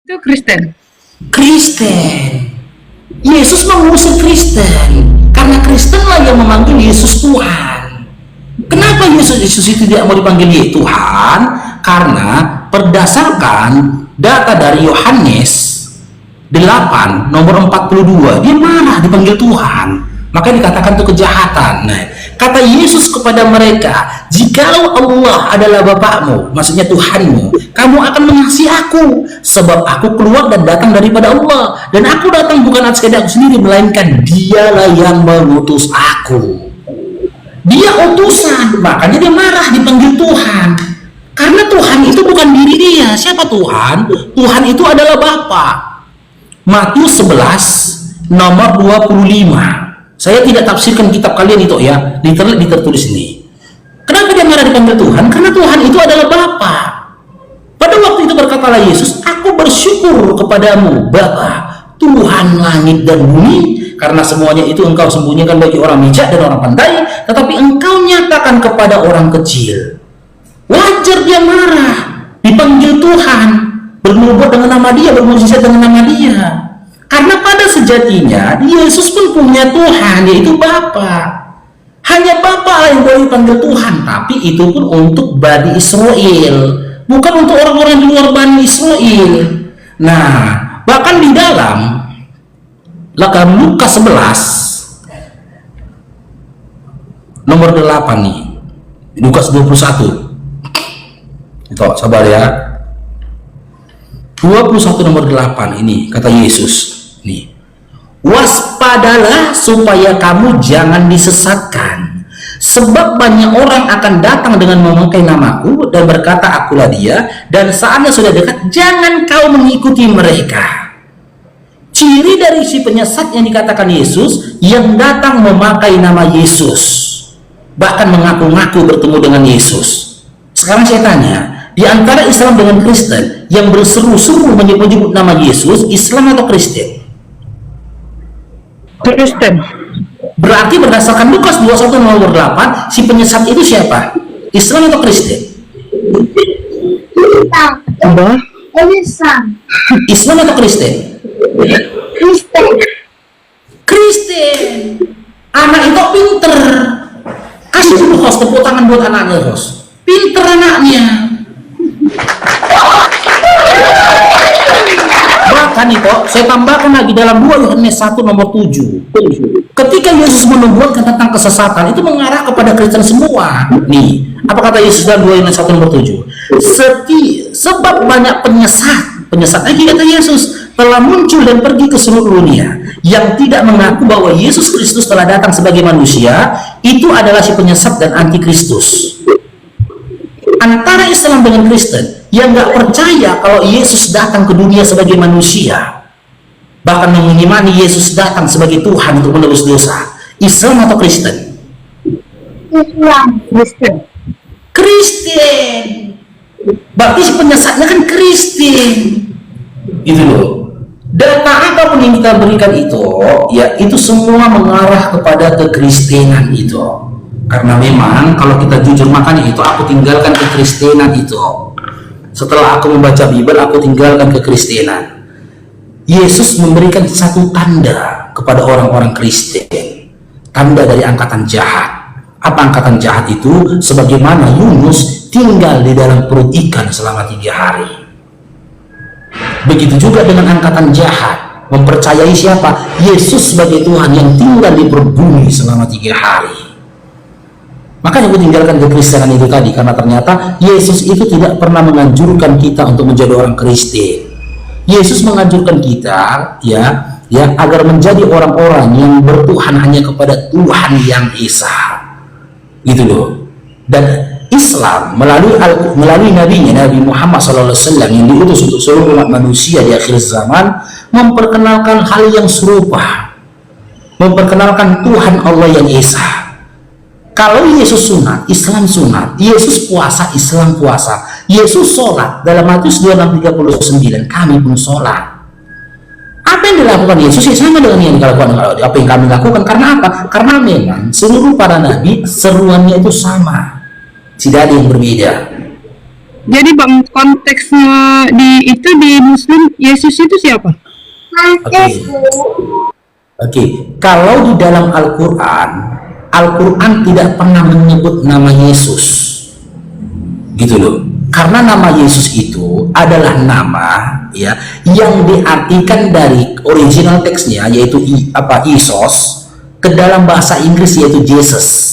Itu Kristen. Kristen. Yesus mengusir Kristen karena Kristenlah yang memanggil Yesus Tuhan. Kenapa Yesus itu tidak mau dipanggil Tuhan? Karena berdasarkan data dari Yohanes 8 nomor 42, dia marah dipanggil Tuhan, maka dikatakan itu kejahatan. Nah, kata Yesus kepada mereka, jikalau Allah adalah Bapakmu, maksudnya Tuhanmu, kamu akan mengasihi aku, sebab aku keluar dan datang daripada Allah, dan aku datang bukan atas kehendak sendiri, melainkan dialah yang mengutus aku. Dia utusan, makanya dia marah dipanggil Tuhan, karena Tuhan itu bukan diri dia. Siapa Tuhan? Tuhan itu adalah Bapa. Matius 11 nomor 25. Saya tidak tafsirkan kitab kalian itu ya, ditertulis ini. Kenapa dia marah dipanggil Tuhan? Karena Tuhan itu adalah Bapa. Pada waktu itu berkatalah Yesus, aku bersyukur kepadamu Bapa, Tuhan langit dan bumi, karena semuanya itu engkau sembunyikan bagi orang bijak dan orang pandai, tetapi engkau nyatakan kepada orang kecil. Wajar dia marah dipanggil Tuhan, bernubuat dengan nama dia, bermujizat dengan nama dia. Karena pada sejatinya Yesus pun punya Tuhan, yaitu Bapa. Hanya Bapa yang boleh dipanggil Tuhan, tapi itu pun untuk Bani Israel, bukan untuk orang-orang di luar Bani Israel. Nah, bahkan di dalam Lukas 11 nomor 8 nih, Lukas 21. Itu sabar ya. 21 nomor 8 ini kata Yesus nih, waspadalah supaya kamu jangan disesatkan, sebab banyak orang akan datang dengan memakai namaku dan berkata akulah dia, dan saatnya sudah dekat, jangan kau mengikuti mereka. Ciri dari si penyesat yang dikatakan Yesus, yang datang memakai nama Yesus, bahkan mengaku-ngaku bertemu dengan Yesus. Sekarang saya tanya, di antara Islam dengan Kristen yang berseru-seru menyebut nama Yesus, Islam atau Kristen? Kristen. Berarti berdasarkan Lukas 21 nomor 8, si penyesat itu siapa? Islam atau Kristen? Apa? Islam atau Kristen? Kristen. Anak itu pinter. Kasih dulu host, tepuk tangan buat anaknya host. Pinter anaknya. Bahkan itu saya tambahkan lagi dalam 2 Yohanes 1 nomor 7. Ketika Yesus menubuatkan tentang kesesatan, itu mengarah kepada Kristen semua. Nih, apa kata Yesus dalam 2 Yohanes 1 nomor 7? Sebab banyak penyesat lagi kata Yesus, telah muncul dan pergi ke seluruh dunia, yang tidak mengaku bahwa Yesus Kristus telah datang sebagai manusia. Itu adalah si penyesat dan antikristus. Antara Islam dengan Kristen yang nggak percaya kalau Yesus datang ke dunia sebagai manusia, bahkan mengimani Yesus datang sebagai Tuhan untuk menebus dosa, Islam atau Kristen? Islam. Kristen. Kristen. Berarti si penyesatnya kan Kristen. Itu loh. Data apapun yang kita berikan itu, ya itu semua mengarah kepada kekristenan itu. Karena memang kalau kita jujur, makanya itu aku tinggalkan kekristenan itu. Setelah aku membaca Bible, aku tinggalkan kekristenan. Yesus memberikan satu tanda kepada orang-orang Kristen, tanda dari angkatan jahat. Apa angkatan jahat itu? Sebagaimana Yunus tinggal di dalam perut ikan selama 3 hari. Begitu juga dengan angkatan jahat, mempercayai siapa? Yesus sebagai Tuhan yang tinggal di perut bumi selama 3 hari. Makanya aku tinggalkan kekristenan itu tadi, karena ternyata Yesus itu tidak pernah menganjurkan kita untuk menjadi orang Kristen. Yesus menganjurkan kita ya agar menjadi orang-orang yang bertuhan hanya kepada Tuhan yang Esa. Gitu loh. Dan Islam melalui nabinya Nabi Muhammad SAW yang diutus untuk seluruh umat manusia di akhir zaman, memperkenalkan hal yang serupa, memperkenalkan Tuhan Allah yang Esa. Kalau Yesus sunat, Islam sunat. Yesus puasa, Islam puasa. Yesus sholat, dalam Matius 26:39, kami pun sholat. Apa yang dilakukan Yesus ya sama dengan yang dilakukan apa yang kami lakukan. Karena apa? Karena memang seluruh para nabi seruannya itu sama, tidak ada yang berbeda. Jadi Bang, konteksnya di Muslim, Yesus itu siapa? Oke. Oke, kalau di dalam Al-Quran, Al-Quran tidak pernah menyebut nama Yesus, gitu loh. Karena nama Yesus itu adalah nama ya yang diartikan dari original teksnya yaitu Isos ke dalam bahasa Inggris yaitu Jesus.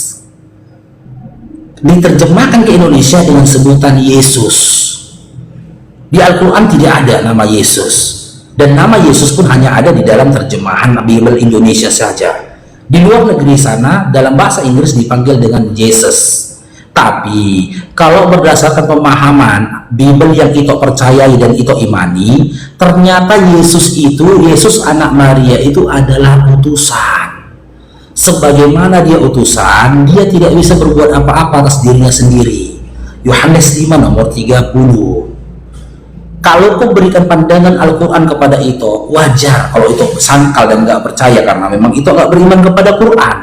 Diterjemahkan ke Indonesia dengan sebutan Yesus. Di Al-Quran tidak ada nama Yesus. Dan nama Yesus pun hanya ada di dalam terjemahan Bible Indonesia saja. Di luar negeri sana, dalam bahasa Inggris dipanggil dengan Jesus. Tapi, kalau berdasarkan pemahaman Bible yang kita percayai dan kita imani, ternyata Yesus anak Maria itu adalah utusan. Sebagaimana dia utusan, dia tidak bisa berbuat apa-apa atas dirinya sendiri. Yohanes 5 nomor 30. Kalau kau berikan pandangan Al-Quran kepada itu, wajar kalau itu sangkal dan nggak percaya karena memang itu nggak beriman kepada Quran.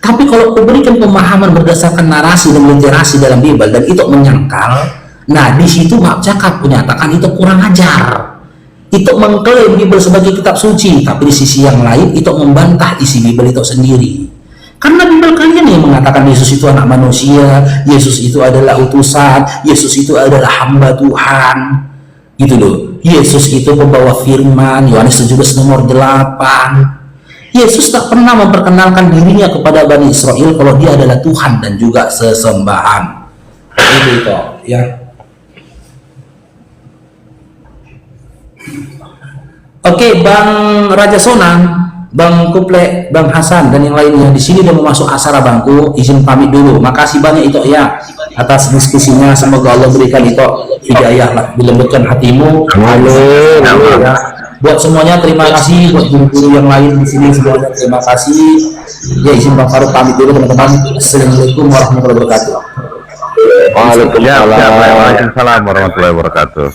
Tapi kalau kau berikan pemahaman berdasarkan narasi dan literasi dalam Bible dan itu menyangkal, nah di situ maaf cakap menyatakan itu kurang ajar. Itu mengklaim Bible sebagai kitab suci, tapi di sisi yang lain itu membantah isi Bible itu sendiri. Karena Bible kalian yang mengatakan Yesus itu anak manusia, Yesus itu adalah utusan, Yesus itu adalah hamba Tuhan, gitu loh. Yesus itu pembawa firman, Yohanes 17 nomor 8. Yesus tak pernah memperkenalkan dirinya kepada Bani Israel kalau dia adalah Tuhan dan juga sesembahan. Itu ya. Oke, Bang Raja Sonang, Bang Kuple, Bang Hasan dan yang lainnya di sini udah mau masuk asara Bangku, izin pamit dulu. Makasih banyak itu ya atas diskusinya. Semoga Allah berikan itu hidayah lah, dilembutkan hatimu. Amin. Ya. Buat semuanya terima kasih, buat guru-guru yang lain di sini semuanya terima kasih. Ya izin Bang Faruk pamit dulu teman-teman. Assalamualaikum warahmatullahi wabarakatuh. Waalaikumsalam warahmatullahi wabarakatuh.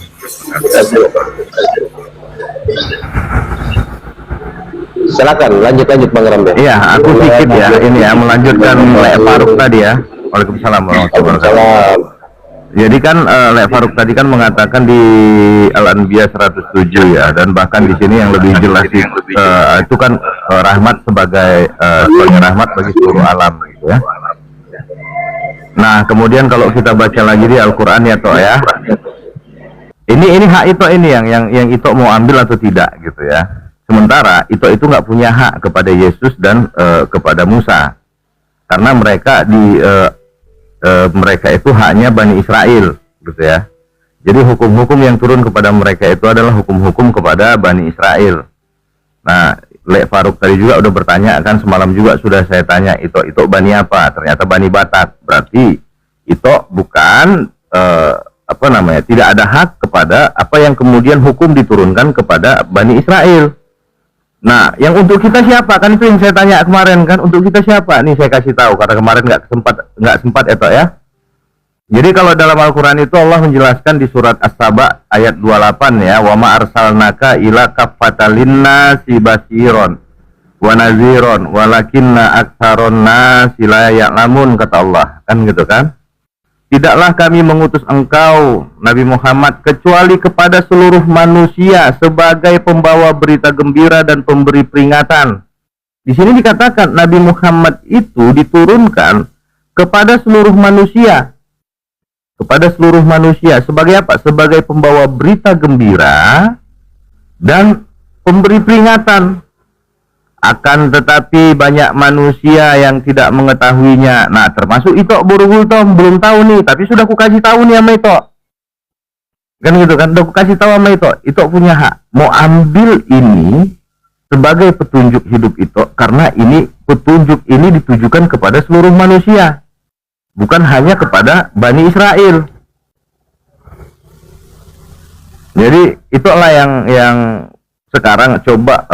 Silakan lanjut Bang Rambe. Iya, aku sedikit ya ini ya melanjutkan Lek Faruk tadi ya. Waalaikumsalam warahmatullahi wabarakatuh. Jadi kan Lek Faruk tadi kan mengatakan di Al-Anbiya 107 ya, dan bahkan di sini yang lebih jelas itu kan rahmat sebagai rahmat bagi seluruh alam gitu ya. Nah, kemudian kalau kita baca lagi di Al-Qur'an ya toh ya. Ini hak itu ini yang itu mau ambil atau tidak gitu ya. Sementara itu nggak punya hak kepada Yesus dan kepada Musa, karena mereka mereka itu haknya Bani Israel gitu ya. Jadi hukum-hukum yang turun kepada mereka itu adalah hukum-hukum kepada Bani Israel. Nah, Lek Faruk tadi juga udah bertanya kan, semalam juga sudah saya tanya itu Bani apa? Ternyata Bani Batak. Berarti itu bukan tidak ada hak kepada apa yang kemudian hukum diturunkan kepada Bani Israel. Nah, yang untuk kita siapa? Kan itu yang saya tanya kemarin kan, untuk kita siapa? Nih saya kasih tahu karena kemarin nggak sempat itu ya. Jadi kalau dalam Al-Qur'an itu Allah menjelaskan di surat As-Saba ayat 28 ya, wa ma arsalnaka ila kaffatan linnasi basiron wa naziron walakinna aktsaron nasi la ya'lamun, kata Allah. Kan gitu kan? Tidaklah kami mengutus engkau, Nabi Muhammad, kecuali kepada seluruh manusia sebagai pembawa berita gembira dan pemberi peringatan. Di sini dikatakan Nabi Muhammad itu diturunkan kepada seluruh manusia. Kepada seluruh manusia. Sebagai apa? Sebagai pembawa berita gembira dan pemberi peringatan. Akan tetapi banyak manusia yang tidak mengetahuinya. Nah, termasuk itu buru-buru belum tahu nih, tapi sudah aku kasih tahu nih sama itu. Kan gitu kan, udah aku kasih tahu sama itu punya hak. Mau ambil ini sebagai petunjuk hidup itu, karena ini petunjuk ini ditujukan kepada seluruh manusia, bukan hanya kepada Bani Israel. Jadi itulah yang sekarang coba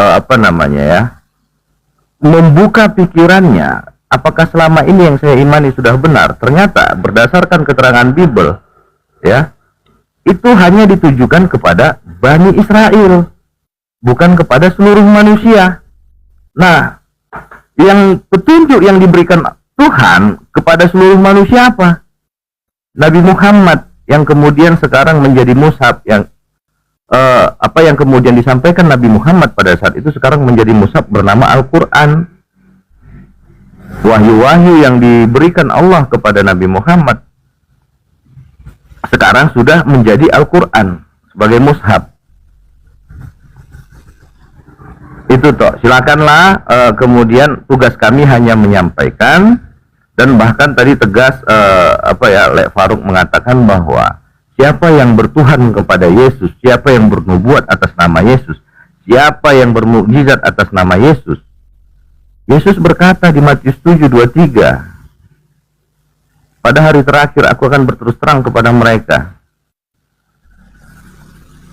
membuka pikirannya, apakah selama ini yang saya imani sudah benar. Ternyata berdasarkan keterangan Bible ya, itu hanya ditujukan kepada Bani Israel, bukan kepada seluruh manusia. Nah, yang petunjuk yang diberikan Tuhan kepada seluruh manusia apa? Nabi Muhammad yang kemudian sekarang menjadi mushaf, yang apa yang kemudian disampaikan Nabi Muhammad pada saat itu sekarang menjadi mushaf bernama Al-Quran. Wahyu-wahyu yang diberikan Allah kepada Nabi Muhammad sekarang sudah menjadi Al-Quran sebagai mushaf. Itu toh, silakanlah. Kemudian tugas kami hanya menyampaikan, dan bahkan tadi tegas Lek Faruk mengatakan bahwa siapa yang bertuhan kepada Yesus, siapa yang bernubuat atas nama Yesus, siapa yang bermukjizat atas nama Yesus. Yesus berkata di Matius 7:23, pada hari terakhir aku akan berterus terang kepada mereka,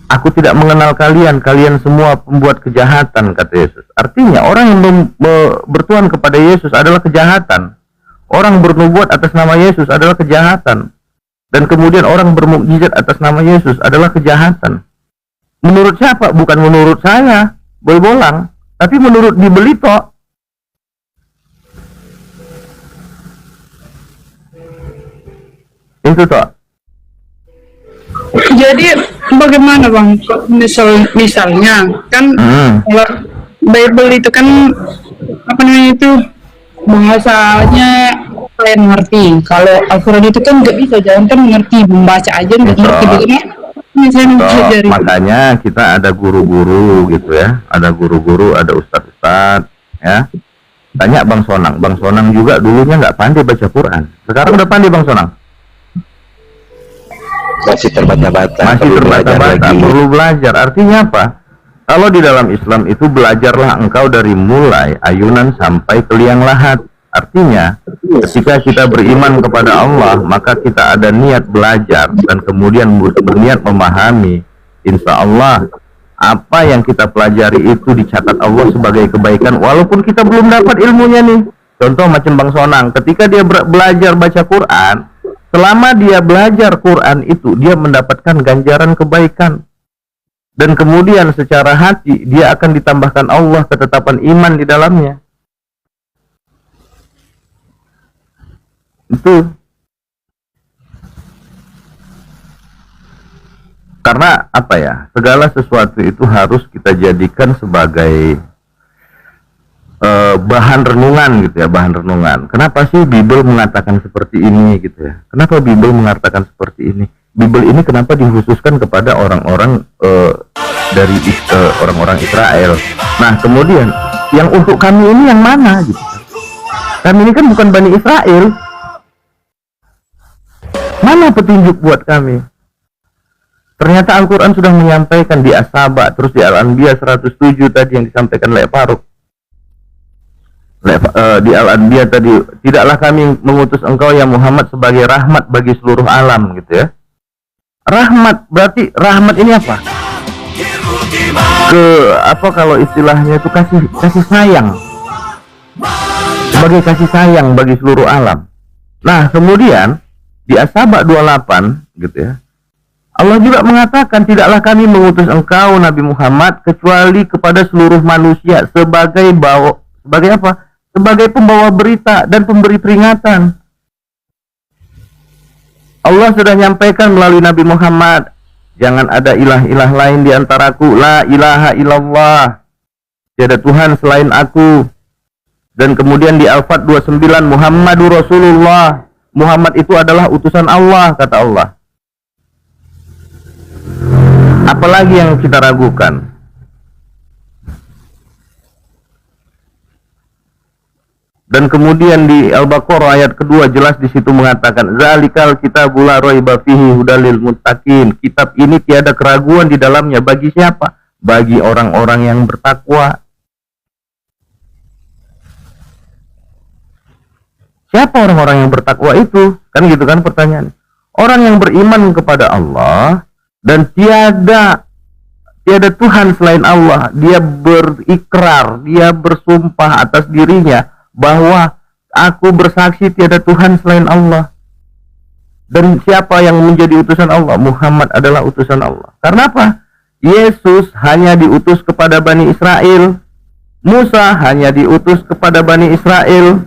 aku tidak mengenal kalian, kalian semua pembuat kejahatan, kata Yesus. Artinya orang yang bertuhan kepada Yesus adalah kejahatan. Orang bernubuat atas nama Yesus adalah kejahatan. Dan kemudian orang bermukjizat atas nama Yesus adalah kejahatan. Menurut siapa? Bukan menurut saya, boy bolang, tapi menurut Dibelito. Itu toh. Jadi bagaimana Bang? Misalnya kan kalau Bible itu kan apa namanya itu bahasanya kalian ngerti. Kalau Al-Quran itu kan nggak bisa, jangan kan mengerti, membaca aja nggak ngerti bagaimana. Makanya kita ada guru-guru gitu ya, ada guru-guru, ada ustadz-ustadz ya. Tanya Bang Sonang, Bang Sonang juga dulunya nggak pandai baca Quran, sekarang udah pandai Bang Sonang. Masih terbata-bata, perlu belajar. Artinya apa? Kalau di dalam Islam itu belajarlah engkau dari mulai ayunan sampai ke liang lahat. Artinya ketika kita beriman kepada Allah, maka kita ada niat belajar dan kemudian berniat memahami. Insya Allah apa yang kita pelajari itu dicatat Allah sebagai kebaikan, walaupun kita belum dapat ilmunya nih. Contoh macam Bang Sonang, ketika dia belajar baca Quran, selama dia belajar Quran itu, dia mendapatkan ganjaran kebaikan. Dan kemudian secara hati, dia akan ditambahkan Allah ketetapan iman di dalamnya. Itu. Karena apa ya, segala sesuatu itu harus kita jadikan sebagai bahan renungan gitu ya, bahan renungan. Kenapa sih Bible mengatakan seperti ini gitu ya? Kenapa Bible mengatakan seperti ini? Bible ini kenapa dikhususkan kepada orang-orang dari orang-orang Israel? Nah kemudian yang untuk kami ini yang mana gitu? Kami ini kan bukan Bani Israel. Mana petunjuk buat kami? Ternyata Al-Quran sudah menyampaikan di As-Saba, terus di Al-Anbiya 107 tadi yang disampaikan oleh Faruk. Di Al-Anbiya tadi, tidaklah kami mengutus engkau ya Muhammad sebagai rahmat bagi seluruh alam gitu ya. Rahmat, berarti rahmat ini apa? Kalau istilahnya itu kasih sayang. Sebagai kasih sayang bagi seluruh alam. Nah, kemudian di As-Saba 28 gitu ya. Allah juga mengatakan tidaklah kami mengutus engkau Nabi Muhammad kecuali kepada seluruh manusia sebagai apa? Sebagai pembawa berita dan pemberi peringatan. Allah sudah nyampaikan melalui Nabi Muhammad, jangan ada ilah-ilah lain di antaraku, la ilaha illallah, tiada Tuhan selain aku. Dan kemudian di Al-Fat 29, Muhammadur Rasulullah, Muhammad itu adalah utusan Allah, kata Allah. Apalagi yang kita ragukan? Dan kemudian di Al-Baqarah ayat kedua jelas di situ mengatakan, zalikal kitabul la raiba fihi hudalil muttaqin. Kitab ini tiada keraguan di dalamnya bagi siapa? Bagi orang-orang yang bertakwa. Siapa orang-orang yang bertakwa itu? Kan gitu kan pertanyaan. Orang yang beriman kepada Allah dan tiada Tuhan selain Allah. Dia berikrar, dia bersumpah atas dirinya bahwa aku bersaksi tiada Tuhan selain Allah. Dan siapa yang menjadi utusan Allah? Muhammad adalah utusan Allah. Karena apa? Yesus hanya diutus kepada Bani Israel. Musa hanya diutus kepada Bani Israel.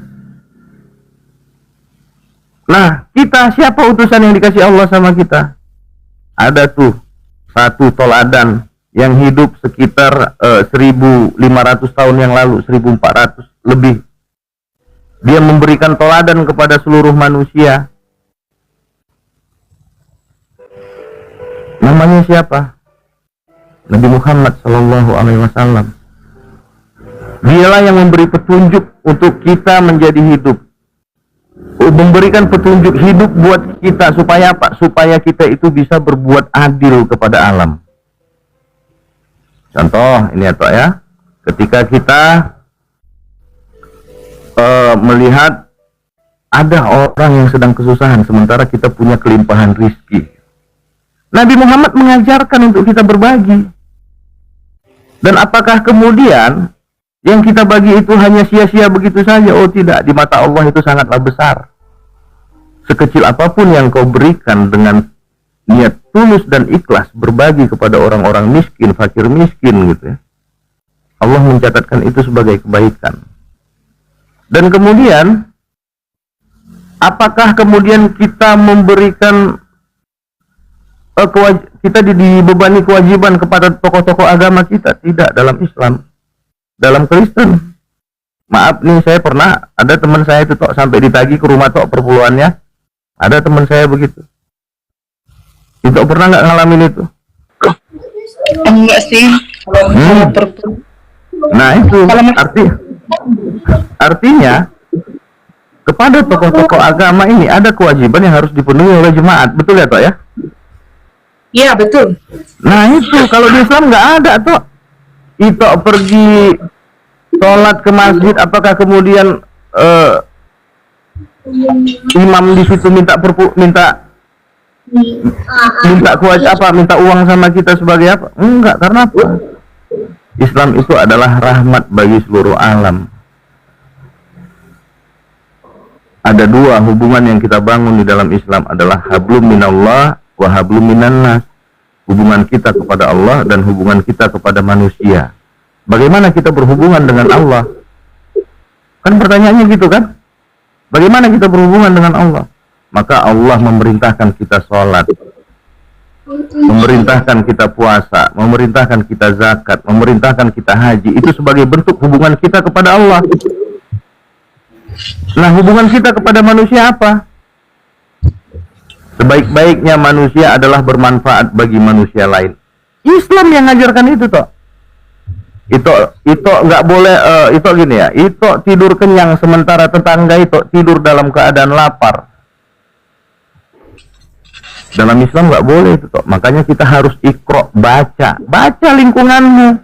Nah, kita siapa utusan yang dikasih Allah sama kita? Ada tuh satu toladan yang hidup sekitar 1500 tahun yang lalu, 1400 lebih. Dia memberikan toladan kepada seluruh manusia. Namanya siapa? Nabi Muhammad Sallallahu Alaihi Wasallam. Dialah yang memberi petunjuk untuk kita menjadi hidup, memberikan petunjuk hidup buat kita supaya apa? Supaya kita itu bisa berbuat adil kepada alam. Contoh ini ya Tok ya, ketika kita melihat ada orang yang sedang kesusahan sementara kita punya kelimpahan rizki, Nabi Muhammad mengajarkan untuk kita berbagi. Dan apakah kemudian yang kita bagi itu hanya sia-sia begitu saja? Oh tidak, di mata Allah itu sangatlah besar. Sekecil apapun yang kau berikan dengan niat tulus dan ikhlas berbagi kepada orang-orang miskin, fakir miskin gitu ya, Allah mencatatkan itu sebagai kebaikan. Dan kemudian apakah kemudian kita memberikan kita dibebani kewajiban kepada tokoh-tokoh agama kita? Tidak, dalam Islam. Dalam Kristen, maaf nih, saya pernah ada teman saya itu Tok sampai ditagih ke rumah Tok perpuluhannya. Ada teman saya begitu. Itu pernah nggak ngalamin itu? Enggak sih. Nah itu artinya kepada tokoh-tokoh agama ini ada kewajiban yang harus dipenuhi oleh jemaat. Betul ya Tok ya? Iya betul. Nah itu kalau di Islam nggak ada Tok. Itu pergi sholat ke masjid, apakah kemudian imam di situ minta minta uang sama kita sebagai apa? Enggak, karena apa? Islam itu adalah rahmat bagi seluruh alam. Ada dua hubungan yang kita bangun di dalam Islam adalah hablum minallah wa hablum minannas. Hubungan kita kepada Allah dan hubungan kita kepada manusia. Bagaimana kita berhubungan dengan Allah? Kan pertanyaannya gitu kan? Bagaimana kita berhubungan dengan Allah? Maka Allah memerintahkan kita sholat, memerintahkan kita puasa, memerintahkan kita zakat, memerintahkan kita haji. Itu sebagai bentuk hubungan kita kepada Allah. Nah, hubungan kita kepada manusia apa? Sebaik-baiknya manusia adalah bermanfaat bagi manusia lain. Islam yang ngajarkan itu Tok. Itu nggak boleh itu gini ya. Itu tidur kenyang sementara tetangga itu tidur dalam keadaan lapar. Dalam Islam nggak boleh itu Tok. Makanya kita harus ikro, baca lingkunganmu.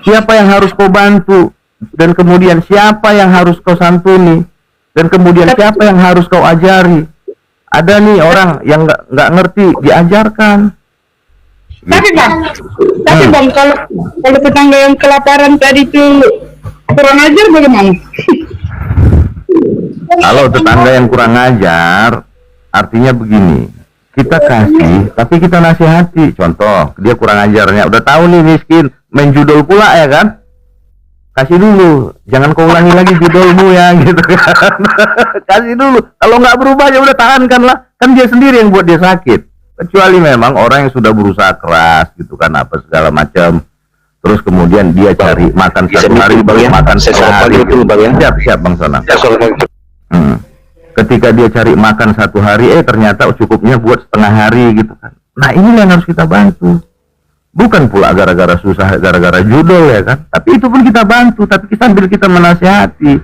Siapa yang harus kau bantu, dan kemudian siapa yang harus kau santuni, dan kemudian siapa yang harus kau ajari. Ada nih orang yang nggak ngerti, diajarkan. Tapi bang, kalau tetangga yang kelaparan tadi itu kurang ajar bagaimana? Kalau tetangga yang kurang ajar, artinya begini, kita kasih, tapi kita nasihati. Contoh, dia kurang ajarnya, udah tahu nih miskin, main judul pula ya kan? Kasih dulu, jangan kau ulangi lagi judulmu ya, gitu kan. Kasih dulu, kalau nggak berubah ya udah tahankan lah, kan dia sendiri yang buat dia sakit. Kecuali memang orang yang sudah berusaha keras gitu kan, apa segala macam, terus kemudian dia cari makan satu hari, baru makan sehari gitu. Siap Bang Sonang. Ketika dia cari makan satu hari, ternyata cukupnya buat setengah hari gitu kan. Nah ini yang harus kita bantu. Bukan pula gara-gara susah, gara-gara judul ya kan. Tapi itu pun kita bantu, tapi sambil kita menasihati.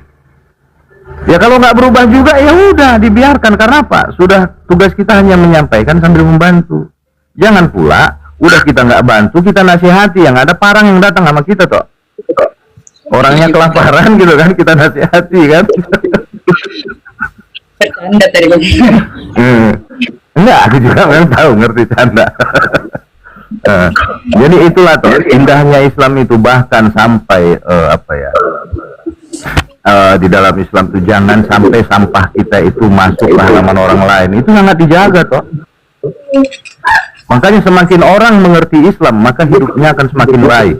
Ya kalau nggak berubah juga ya udah dibiarkan, karena apa? Sudah tugas kita hanya menyampaikan sambil membantu. Jangan pula udah kita nggak bantu, kita nasihati, yang ada parang yang datang sama kita Tok. Orangnya kelaparan gitu kan, kita nasihati kan. Bercanda tadi bang. Enggak, aku juga memang tahu ngerti canda. Jadi itulah Tok, indahnya Islam itu, bahkan sampai di dalam Islam itu jangan sampai sampah kita itu masuk ke halaman orang lain. Itu sangat dijaga Tok. Makanya semakin orang mengerti Islam, maka hidupnya akan semakin baik.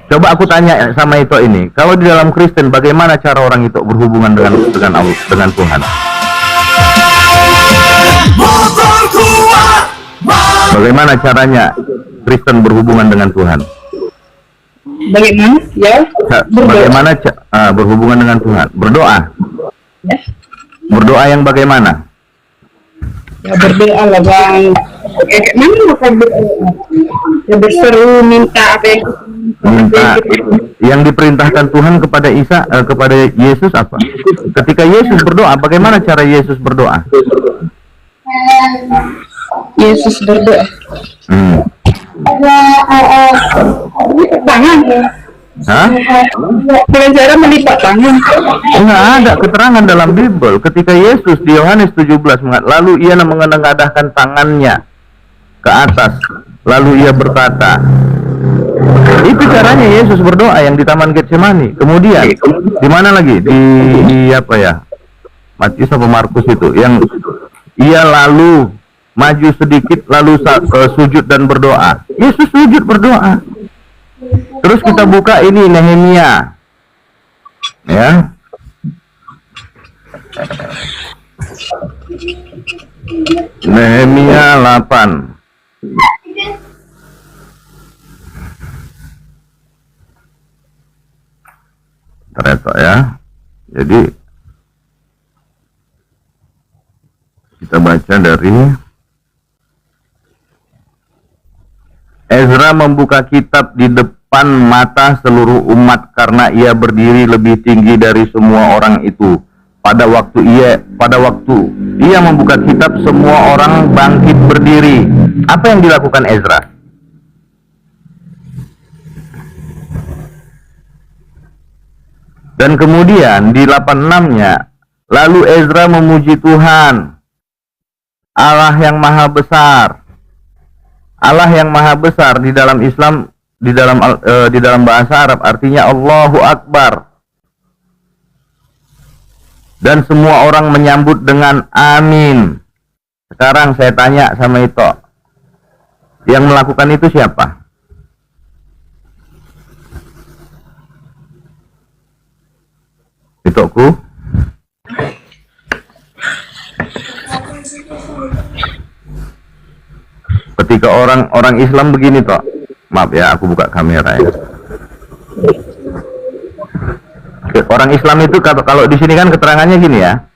Coba aku tanya sama itu ini, kalau di dalam Kristen bagaimana cara orang itu berhubungan dengan Allah, dengan Tuhan? Bagaimana caranya Kristen berhubungan dengan Tuhan? Bagaimana? Ya. Bagaimana berhubungan dengan Tuhan? Berdoa. Ya. Berdoa yang bagaimana? Ya berdoa lah bang. Kayak mana makan berdoa? Ya berseru minta apa yang Minta yang diperintahkan Tuhan kepada kepada Yesus apa? Ketika Yesus berdoa, bagaimana cara Yesus berdoa? Yesus berdoa. Tangan. Hah? Dengan cara melipat tangan. Enggak ada keterangan dalam Bible ketika Yesus di Yohanes 17 lalu ia menengadahkan tangannya ke atas, lalu ia berkata, itu caranya Yesus berdoa yang di Taman Getsemani. Kemudian di mana lagi? Di apa ya? Matius atau Markus itu yang ia lalu maju sedikit lalu sujud dan berdoa. Yesus sujud berdoa. Terus kita buka ini Nehemia. Ya. Nehemia 8. Ternyata ya. Jadi kita baca dari Ezra membuka kitab di depan mata seluruh umat karena ia berdiri lebih tinggi dari semua orang itu. Pada waktu ia membuka kitab, semua orang bangkit berdiri. Apa yang dilakukan Ezra? Dan kemudian di 86-nya, lalu Ezra memuji Tuhan, Allah yang maha besar. Allah yang maha besar di dalam Islam, di dalam bahasa Arab artinya Allahu Akbar. Dan semua orang menyambut dengan amin. Sekarang saya tanya sama itu, yang melakukan itu siapa? Itoku? Ketika orang Islam begini toh, maaf ya, aku buka kamera ya. Orang Islam itu kalau di sini kan keterangannya gini ya,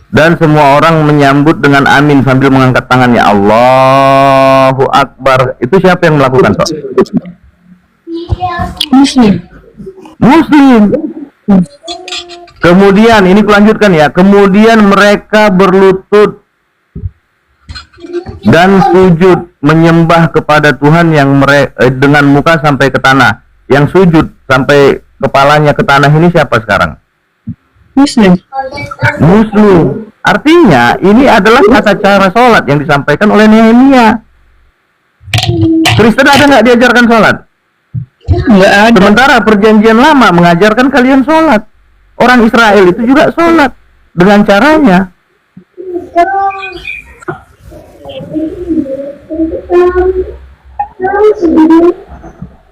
dan semua orang menyambut dengan amin sambil mengangkat tangannya, Allahu Akbar. Itu siapa yang melakukan toh? Muslim. Kemudian ini kulanjutkan ya. Kemudian mereka berlutut dan sujud menyembah kepada Tuhan yang dengan muka sampai ke tanah. Yang sujud sampai kepalanya ke tanah ini siapa sekarang? Muslim. Artinya ini adalah tata cara sholat yang disampaikan oleh Nehemia. Kristen ada nggak diajarkan sholat? Nggak ada. Sementara perjanjian lama mengajarkan kalian sholat. Orang Israel itu juga sholat dengan caranya.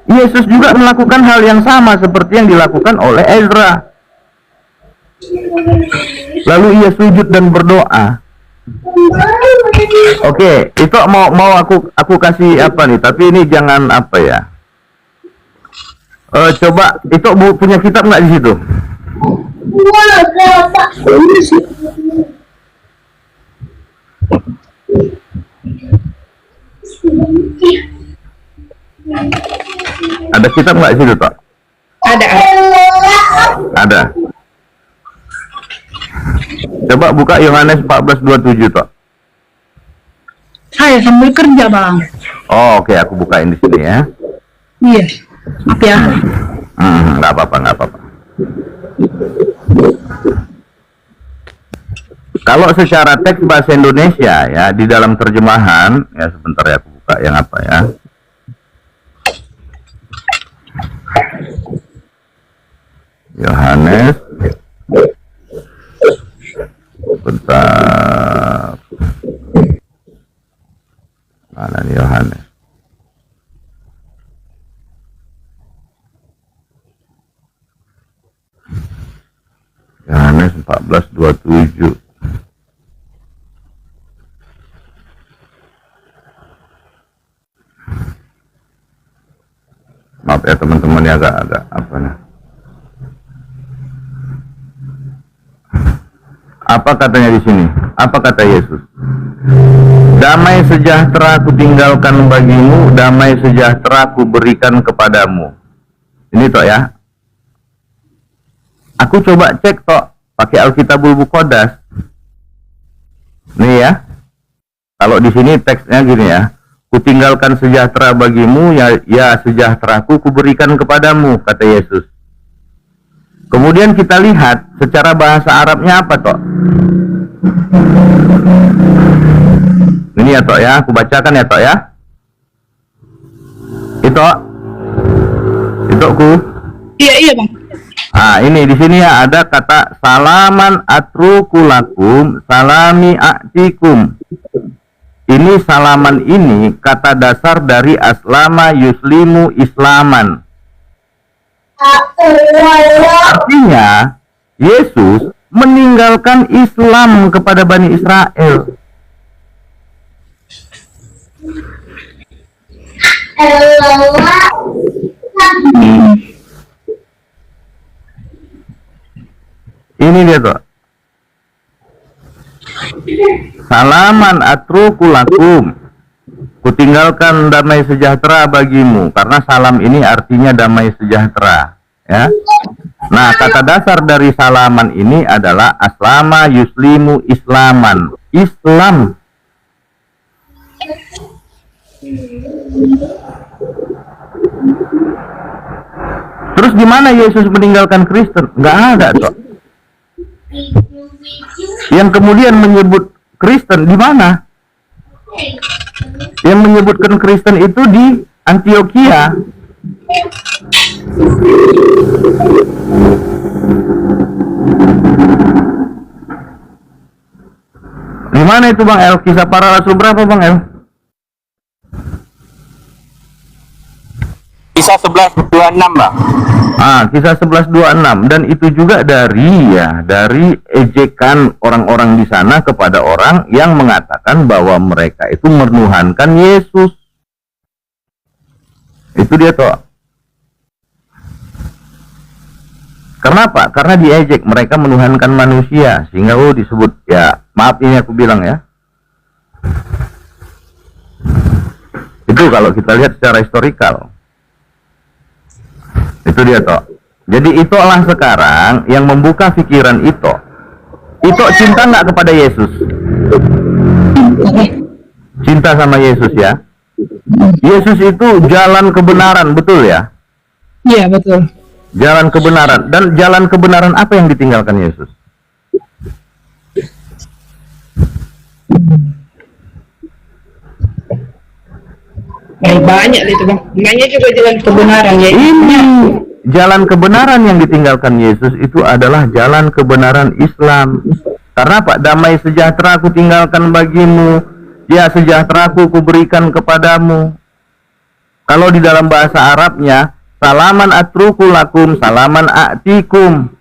Yesus juga melakukan hal yang sama seperti yang dilakukan oleh Ezra. Lalu ia sujud dan berdoa. Oke, itu mau aku kasih apa nih? Tapi ini jangan apa ya? Coba itu punya kitab nggak di situ? Ada kitab nggak di situ, Pak? Ada. Coba buka Yohanes 14:27, Pak. Saya sambil kerja, Bang. Oh, oke, aku bukain di sini ya. Iya. Maaf ya. Nggak apa-apa. Kalau secara teks bahasa Indonesia ya, di dalam terjemahan, ya sebentar ya aku buka yang apa ya. Yohanes. Bentar. Mana nih Yohanes? 11:27. Maaf ya teman-teman, ya agak apa nih. Apa katanya di sini? Apa kata Yesus? Damai sejahtera kutinggalkan bagimu, damai sejahtera kuberikan kepadamu. Ini toh ya. Aku coba cek toh pakai Alkitabul Bukodas. Nih ya. Kalau di sini teksnya gini ya. Kutinggalkan sejahtera bagimu, ya sejahteraku kuberikan kepadamu, kata Yesus. Kemudian kita lihat secara bahasa Arabnya apa toh? Ini ya toh ya, aku bacakan ya toh ya. Itu ku. Iya Bang. Ini di sini ya ada kata salaman atrukulakum, salami a'tikum. Ini salaman ini kata dasar dari aslama yuslimu islaman. Artinya Yesus meninggalkan Islam kepada Bani Israel. Ini dia tuh. Salaman atrukulakum, kutinggalkan damai sejahtera bagimu, karena salam ini artinya damai sejahtera, ya. Nah, kata dasar dari salaman ini adalah aslama yuslimu islaman, Islam. Terus gimana Yesus meninggalkan Kristen? Nggak ada kok. Yang kemudian menyebut Kristen di mana? Yang menyebutkan Kristen itu di Antioquia. Di mana itu Bang El? Kisah Para Rasul berapa Bang El? Kisah 11:26, Bang. Kisah 11:26, dan itu juga dari ejekan orang-orang di sana kepada orang yang mengatakan bahwa mereka itu menuhankan Yesus. Itu dia toh. Kenapa? Karena diejek, mereka menuhankan manusia, sehingga disebut, ya maaf ini aku bilang ya. Itu kalau kita lihat secara historikal. Itu dia toh. Jadi itulah sekarang yang membuka pikiran itu. Itu cinta nggak kepada Yesus? Cinta sama Yesus ya. Yesus itu jalan kebenaran, betul ya? Iya betul. Jalan kebenaran. Dan jalan kebenaran apa yang ditinggalkan Yesus? Banyak itu Bang. Namanya juga jalan kebenaran ya. Ini jalan kebenaran yang ditinggalkan Yesus itu adalah jalan kebenaran Islam. Karena Pak, damai sejahtera aku tinggalkan bagimu, ya sejahtera aku kuberikan kepadamu. Kalau di dalam bahasa Arabnya, salaman atrukulakum, salaman a'tikum.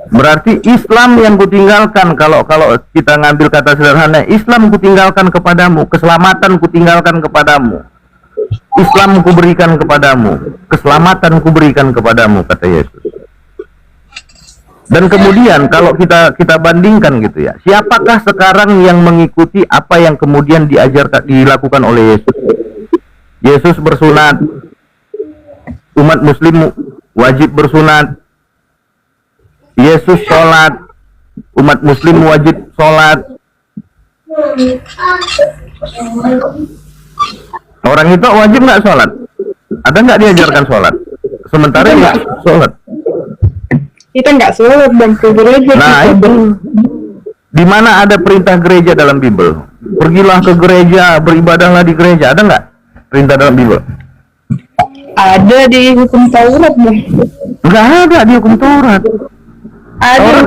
Berarti Islam yang kutinggalkan. Kalau kita ngambil kata sederhana, Islam kutinggalkan kepadamu, keselamatan kutinggalkan kepadamu. Islam kuberikan kepadamu, keselamatan kuberikan kepadamu, kata Yesus. Dan kemudian kalau kita bandingkan gitu ya, siapakah sekarang yang mengikuti apa yang kemudian dilakukan oleh Yesus? Yesus bersunat, umat muslim wajib bersunat. Yesus sholat, umat muslim wajib sholat. Orang itu wajib nggak sholat? Ada nggak diajarkan sholat? Sementara nggak sholat. Kita nggak sholat dan ke gereja. Nah itu, di mana ada perintah gereja dalam Bible? Pergilah ke gereja, beribadahlah di gereja. Ada nggak perintah dalam Bible? Ada di hukum Taurat Bang. Nggak ada di hukum Taurat. Ada.